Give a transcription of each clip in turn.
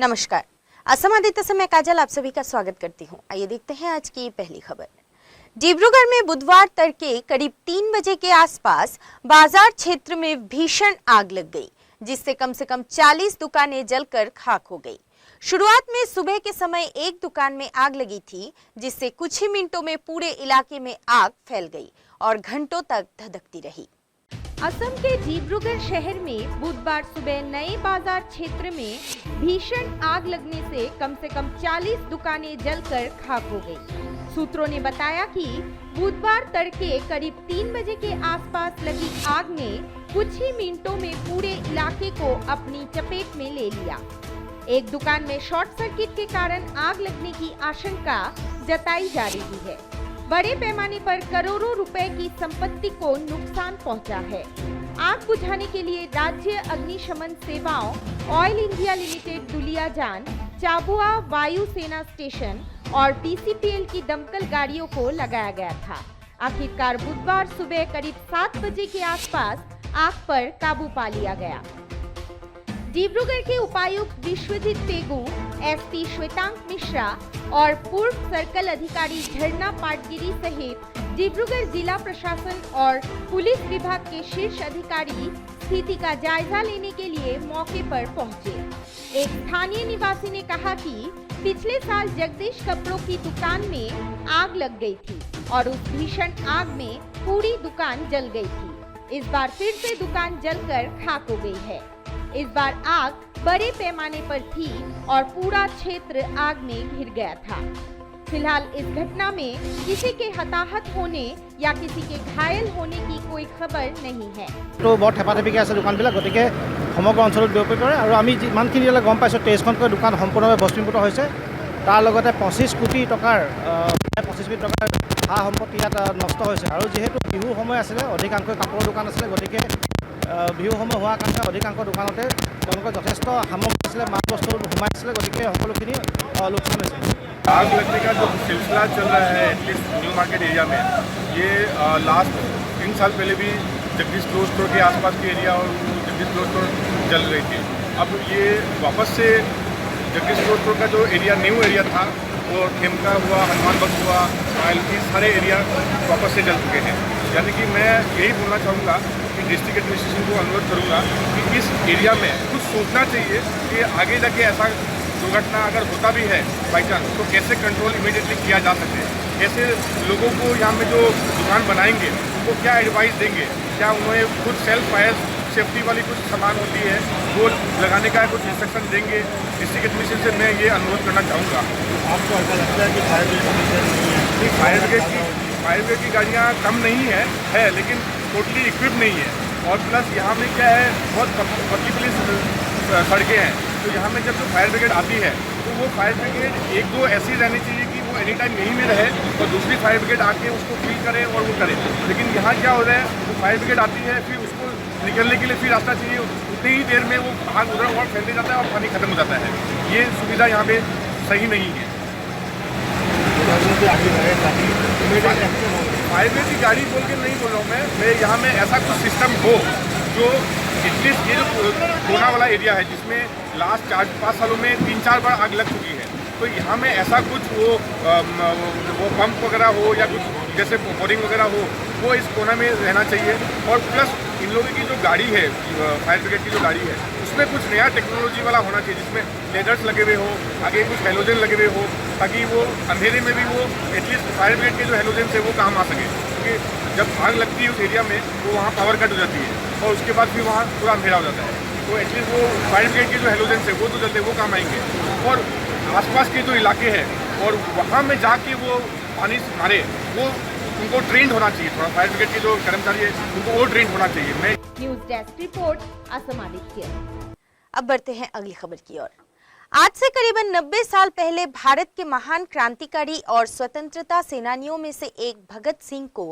नमस्कार। असम आदित्य से मैं काजल आप सभी का स्वागत करती हूँ। आइए देखते हैं आज की पहली खबर। डिब्रूगढ़ में बुधवार तड़के करीब 3 बजे के आसपास बाजार क्षेत्र में भीषण आग लग गई, जिससे कम से कम 40 दुकानें जलकर खाक हो गई। शुरुआत में सुबह के समय एक दुकान में आग लगी थी, जिससे कुछ ही मिनटों में पूरे इलाके में आग फैल गई और घंटों तक धधकती रही। असम के डिब्रूगढ़ शहर में बुधवार सुबह नए बाजार क्षेत्र में भीषण आग लगने से कम 40 दुकानें जलकर खाक हो गई। सूत्रों ने बताया कि बुधवार तड़के करीब 3 बजे के आसपास लगी आग ने कुछ ही मिनटों में पूरे इलाके को अपनी चपेट में ले लिया। एक दुकान में शॉर्ट सर्किट के कारण आग लगने की आशंका जताई जा रही है। बड़े पैमाने पर करोड़ों रुपए की संपत्ति को नुकसान पहुंचा है। आग बुझाने के लिए राज्य अग्निशमन सेवाओं, oil India limited Duliajan, Chabua वायु सेना स्टेशन और पीसीपीएल की दमकल गाड़ियों को लगाया गया था। आखिरकार बुधवार सुबह करीब 7 बजे के आसपास आग पर काबू पा लिया गया। डिब्रूगढ़ के उपायुक्त विश्वजीत पेगू, एसपी श्वेतांक मिश्रा और पूर्व सर्कल अधिकारी झरना पाटगिरी सहित डिब्रूगढ़ जिला प्रशासन और पुलिस विभाग के शीर्ष अधिकारी स्थिति का जायजा लेने के लिए मौके पर पहुंचे। एक स्थानीय निवासी ने कहा कि पिछले साल जगदीश कपड़ों की दुकान में आग लग गई थी और उस भीषण आग में पूरी दुकान जल गई थी। इस बार फिर से दुकान जलकर खाक हो गई है। इस बार आग बड़े पैमाने पर थी और पूरा क्षेत्र आग में घिर गया था। फिलहाल इस घटना में किसी के हताहत होने या किसी के घायल होने की कोई खबर नहीं है। तो बहुत हेपाथेपिके আছে দোকানবিলাক, গতিকে সমগ্ৰ অঞ্চলত বিয়পি পৰে আৰু আমি যিমানখিনি গম পাইছোঁ 23খনকৈ দোকান সম্পূৰ্ণভাৱে ভস্মীভূত হৈছে। তাৰ লগতে 25 কোটি টকাৰ সা সম্পত্তি ইয়াত নষ্ট হৈছে আৰু যিহেতু বিহুৰ সময় আছিলে অধিকাংশ কাপোৰৰ দোকান আছিলে, গতিকে বিহু সময় হোৱাৰ কাৰণে অধিকাংশ দোকানতে তেওঁলোকৰ যথেষ্ট সামগ্ৰী আছিলে, মাল বস্তু সোমাইছিলে, গতিকে সকলোখিনি লোকচান হৈছে। आग लगने का जो सिलसिला चल रहा है एटलीस्ट न्यू मार्केट एरिया में, ये लास्ट 3 साल पहले भी जगदीश क्लोथ स्टोर के आसपास के एरिया और जगदीश क्लोथ स्टोर जल रही थी। अब ये वापस से जगदीश क्लोथ स्टोर का जो एरिया न्यू एरिया था वो खेमका हुआ, हनुमान बख्श हुआ, ये सारे एरिया वापस से जल चुके हैं। यानी कि मैं यही बोलना चाहूँगा कि डिस्ट्रिक्ट एडमिनिस्ट्रेशन को अनुरोध करूँगा कि इस एरिया में कुछ सोचना चाहिए कि आगे जाके ऐसा दुर्घटना अगर होता भी है बाई चांस, तो कैसे कंट्रोल इमीडिएटली किया जा सके। ऐसे लोगों को यहाँ में जो दुकान बनाएंगे उनको क्या एडवाइस देंगे, क्या उन्हें खुद सेल्फ फायर सेफ्टी वाली कुछ सामान होती है वो लगाने का कुछ इंस्ट्रक्शन देंगे। डिस्ट्रिक्ट एडमिनिस्ट्रेशन से मैं ये अनुरोध करना चाहूँगा। आपको ऐसा लगता है कि फायर ब्रिगेड की गाड़ियाँ कम नहीं है लेकिन टोटली इक्विप नहीं है। और प्लस यहाँ में क्या है, बहुत पतली पुलिस सड़कें हैं, तो यहाँ में जब जो फायर ब्रिगेड आती है तो वो फायर ब्रिगेड 1-2 ऐसी रहनी चाहिए कि वो एनी टाइम यहीं में रहे और दूसरी फायर ब्रिगेड आके उसको फील करे और वो करे। लेकिन यहाँ क्या हो रहा है, वो फायर ब्रिगेड आती है, फिर उसको निकलने के लिए फिर रास्ता चाहिए, उतनी ही देर में वो आग उधर और फैलते जाता है और पानी खत्म हो जाता है। ये सुविधा यहाँ पे सही नहीं है। फायर ब्रिगेड की गाड़ी बोल के नहीं बोल रहा हूँ मैं यहाँ में ऐसा कुछ सिस्टम हो जो एटलीस्ट ये जो कोना वाला एरिया है जिसमें लास्ट 4-5 सालों में 3-4 बार आग लग चुकी है, तो यहाँ में ऐसा कुछ वो पंप वगैरह हो या कुछ जैसे बोरिंग वगैरह हो, वो इस कोना में रहना चाहिए। और प्लस इन लोगों की जो गाड़ी है, फायर ब्रिगेड की जो गाड़ी है, उसमें कुछ नया टेक्नोलॉजी वाला होना चाहिए जिसमें लेजर्स लगे हुए हो, आगे कुछ हेलोजन लगे हुए हो, ताकि वो अंधेरे में भी वो एटलीस्ट फायर ब्रिगेड के जो हेलोजन है वो काम आ सके। क्योंकि जब आग लगती है उस एरिया में तो वहाँ पावर कट हो जाती है और उसके बाद फिर वहाँ पूरा अंधेरा हो जाता है, तो एटलीस्ट वो फायर ब्रिगेड के जो हेलोजन है वो तो जलते वो काम आएंगे। और आसपास के जो इलाके हैं और वहाँ में जाके वो पानी मारे, वो उनको ट्रेंड होना चाहिए, थोड़ा फायर ब्रिगेड के जो कर्मचारी है उनको वो ट्रेंड होना चाहिए। मैं news desk report, Assam Aditya. अब बढ़ते हैं अगली खबर की ओर। आज से करीबन 90 साल पहले भारत के महान क्रांतिकारी और स्वतंत्रता सेनानियों में से एक भगत सिंह को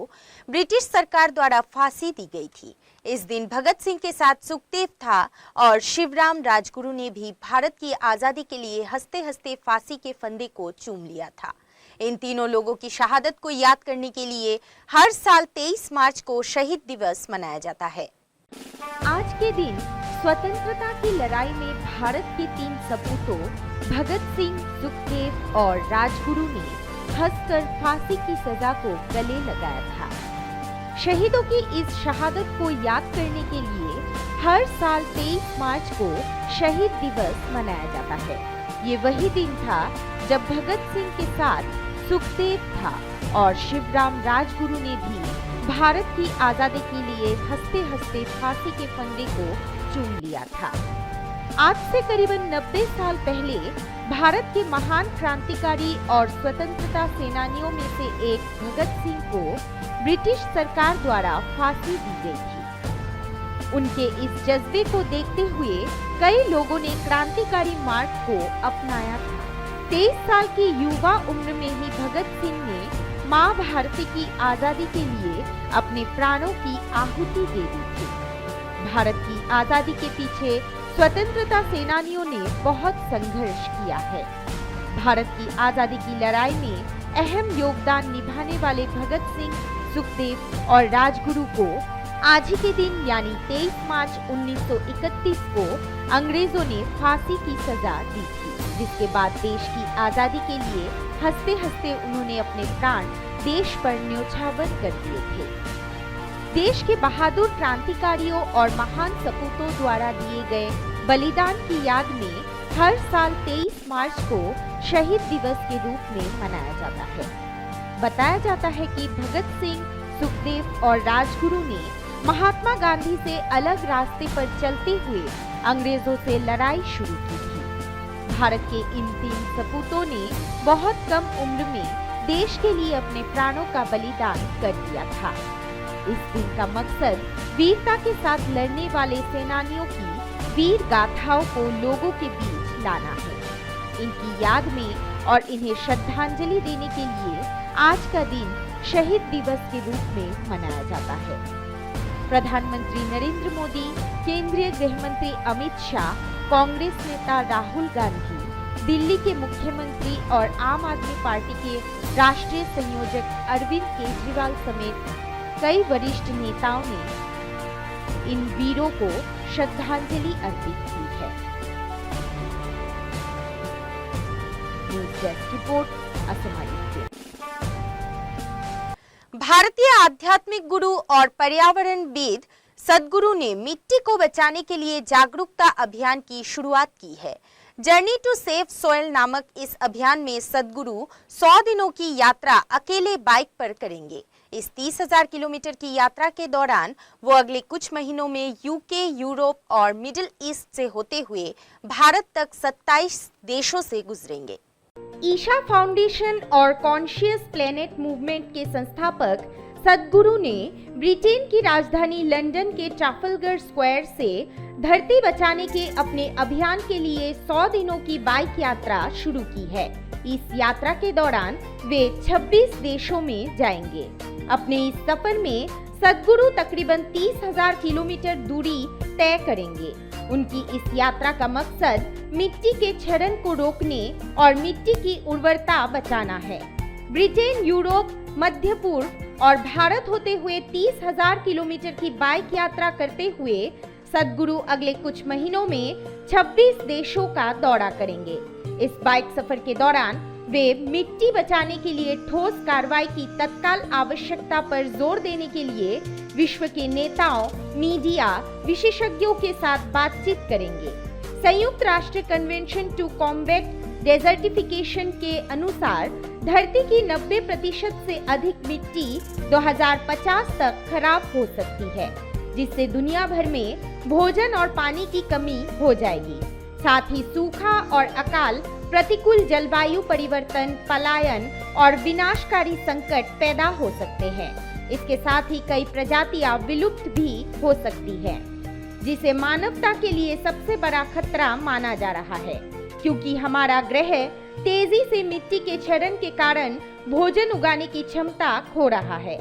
ब्रिटिश सरकार द्वारा फांसी दी गई थी। इस दिन भगत सिंह के साथ सुखदेव था और शिवराम राजगुरु ने भी भारत की आजादी के लिए हंसते हंसते फांसी के फंदे को चूम लिया था। इन तीनों लोगों की शहादत को याद करने के लिए हर साल 23 मार्च को शहीद दिवस मनाया जाता है। आज के दिन स्वतंत्रता की लड़ाई में भारत के 3 सपूतों भगत सिंह, सुखदेव और राजगुरु ने हंसकर फांसी की सजा को गले लगाया था। शहीदों की इस शहादत को याद करने के लिए हर साल 23 मार्च को शहीद दिवस मनाया जाता है। ये वही दिन था जब भगत सिंह के साथ सुखदेव था और शिवराम राजगुरु ने भी भारत की आजादी के लिए हंसते हंसते फांसी के फंदे को चूम लिया था। आज से करीबन 90 साल पहले भारत के महान क्रांतिकारी और स्वतंत्रता सेनानियों में से एक भगत सिंह को ब्रिटिश सरकार द्वारा फांसी दी गई थी। उनके इस जज्बे को देखते हुए कई लोगों ने क्रांतिकारी मार्ग को अपनाया था। 23 साल की युवा उम्र में ही भगत सिंह ने मां भारती की आजादी के लिए अपने प्राणों की आहुति दे दी थी। भारत की आजादी के पीछे स्वतंत्रता सेनानियों ने बहुत संघर्ष किया है। भारत की आजादी की लड़ाई में अहम योगदान निभाने वाले भगत सिंह, सुखदेव और राजगुरु को आज ही के दिन यानी 23 मार्च 1931 को अंग्रेजों ने फांसी की सजा दी थी, जिसके बाद देश की आजादी के लिए हंसते हंसते उन्होंने अपने प्राण देश पर न्योछावर कर दिए थे। देश के बहादुर क्रांतिकारियों और महान सपूतों द्वारा दिए गए बलिदान की याद में हर साल 23 मार्च को शहीद दिवस के रूप में मनाया जाता है। बताया जाता है कि भगत सिंह, सुखदेव और राजगुरु ने महात्मा गांधी से अलग रास्ते पर चलते हुए अंग्रेजों से लड़ाई शुरू की थी। भारत के इन 3 सपूतों ने बहुत कम उम्र में देश के लिए अपने प्राणों का बलिदान कर दिया था। इस दिन का मकसद वीरता के साथ लड़ने वाले सेनानियों की वीर गाथाओं को लोगों के बीच लाना है। इनकी याद में और इन्हें श्रद्धांजलि देने के लिए आज का दिन शहीद दिवस के रूप में मनाया जाता है। प्रधानमंत्री नरेंद्र मोदी, केंद्रीय गृह मंत्री अमित शाह, कांग्रेस नेता राहुल गांधी, दिल्ली के मुख्यमंत्री और आम आदमी पार्टी के राष्ट्रीय संयोजक अरविंद केजरीवाल समेत कई वरिष्ठ नेताओं ने इन वीरों को श्रद्धांजलि अर्पित की है। News desk report, Assam Aditya. भारतीय आध्यात्मिक गुरु और पर्यावरणविद सद्गुरु ने मिट्टी को बचाने के लिए जागरूकता अभियान की शुरुआत की है। जर्नी टू सेव सोइल नामक इस अभियान में सद्गुरु 100 दिनों की यात्रा अकेले बाइक पर करेंगे। इस 30,000 किलोमीटर की यात्रा के दौरान वो अगले कुछ महीनों में यूके, यूरोप और मिडिल ईस्ट से होते हुए भारत तक 27 देशों से गुजरेंगे। ईशा फाउंडेशन और कॉन्शियस प्लेनेट मूवमेंट के संस्थापक सद्गुरु ने ब्रिटेन की राजधानी लंदन के ट्राफल्गर स्क्वायर से धरती बचाने के अपने अभियान के लिए 100 दिनों की बाइक यात्रा शुरू की है। इस यात्रा के दौरान वे 26 देशों में जाएंगे। अपने इस सफर में सद्गुरु तकरीबन 30,000 किलोमीटर दूरी तय करेंगे। उनकी इस यात्रा का मकसद मिट्टी के क्षरण को रोकने और मिट्टी की उर्वरता बचाना है। ब्रिटेन, यूरोप, मध्य पूर्व और भारत होते हुए 30,000 किलोमीटर की बाइक यात्रा करते हुए सद्गुरु अगले कुछ महीनों में 26 देशों का दौरा करेंगे। इस बाइक सफर के दौरान वे मिट्टी बचाने के लिए ठोस कार्रवाई की तत्काल आवश्यकता पर जोर देने के लिए विश्व के नेताओं, मीडिया, विशेषज्ञों के साथ बातचीत करेंगे। संयुक्त राष्ट्र कन्वेंशन टू कॉम्बैट डेजर्टिफिकेशन के अनुसार धरती की 90% से अधिक मिट्टी 2050 तक खराब हो सकती है, जिससे दुनिया भर में भोजन और पानी की कमी हो जाएगी। साथ ही सूखा और अकाल, प्रतिकूल जलवायु परिवर्तन, पलायन और विनाशकारी संकट पैदा हो सकते हैं। इसके साथ ही कई प्रजातियां विलुप्त भी हो सकती हैं, जिसे मानवता के लिए सबसे बड़ा खतरा माना जा रहा है, क्योंकि हमारा ग्रह तेजी से मिट्टी के क्षरण के कारण भोजन उगाने की क्षमता खो रहा है।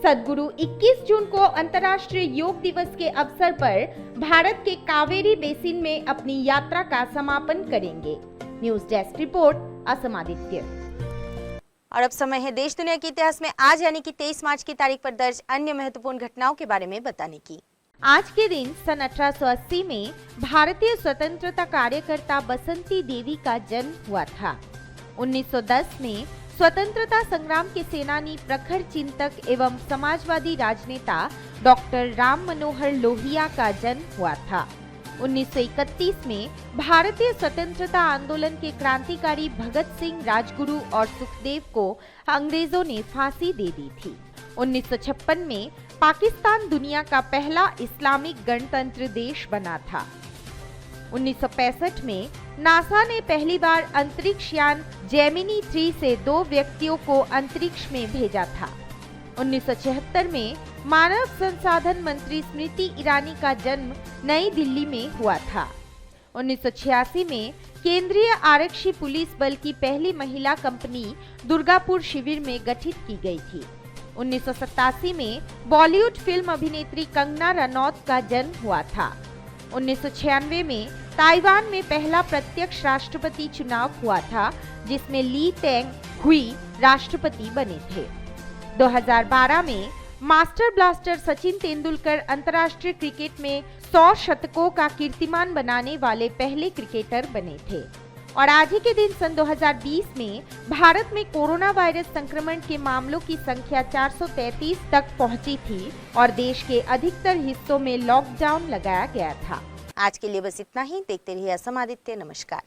सद्गुरु 21 जून को अंतर्राष्ट्रीय योग दिवस के अवसर पर भारत के कावेरी बेसिन में अपनी यात्रा का समापन करेंगे। News desk report, Assam Aditya. और अब समय है देश दुनिया के इतिहास में आज यानी कि 23 मार्च की तारीख पर दर्ज अन्य महत्वपूर्ण घटनाओं के बारे में बताने की। आज के दिन सन 1880 में भारतीय स्वतंत्रता कार्यकर्ता बसंती देवी का जन्म हुआ था। 1910 में स्वतंत्रता संग्राम के सेनानी, प्रखर चिंतक एवं समाजवादी राजनेता डॉक्टर राम मनोहर लोहिया का जन्म हुआ था। 1931 में भारतीय स्वतंत्रता आंदोलन के क्रांतिकारी भगत सिंह, राजगुरु और सुखदेव को अंग्रेजों ने फांसी दे दी थी। 1956 में पाकिस्तान दुनिया का पहला इस्लामिक गणतंत्र देश बना था। 1965 में नासा ने पहली बार अंतरिक्ष यान जेमिनी 3 से 2 व्यक्तियों को अंतरिक्ष में भेजा था। 1976 में मानव संसाधन मंत्री स्मृति ईरानी का जन्म नई दिल्ली में हुआ था। 1986 में केंद्रीय आरक्षी पुलिस बल की पहली महिला कंपनी दुर्गापुर शिविर में गठित की गई थी। 1987 में बॉलीवुड फिल्म अभिनेत्री कंगना रनौत का जन्म हुआ था। 1996 में ताइवान में पहला प्रत्यक्ष राष्ट्रपति चुनाव हुआ था, जिसमें ली तेंग हुई राष्ट्रपति बने थे। 2012 में मास्टर ब्लास्टर सचिन तेंदुलकर अंतर्राष्ट्रीय क्रिकेट में 100 शतकों का कीर्तिमान बनाने वाले पहले क्रिकेटर बने थे। और आज ही के दिन सन 2020 में भारत में कोरोना वायरस संक्रमण के मामलों की संख्या 433 तक पहुंची थी और देश के अधिकतर हिस्सों में लॉकडाउन लगाया गया था। आज के लिए बस इतना ही। देखते रहिए असम आदित्य। नमस्कार।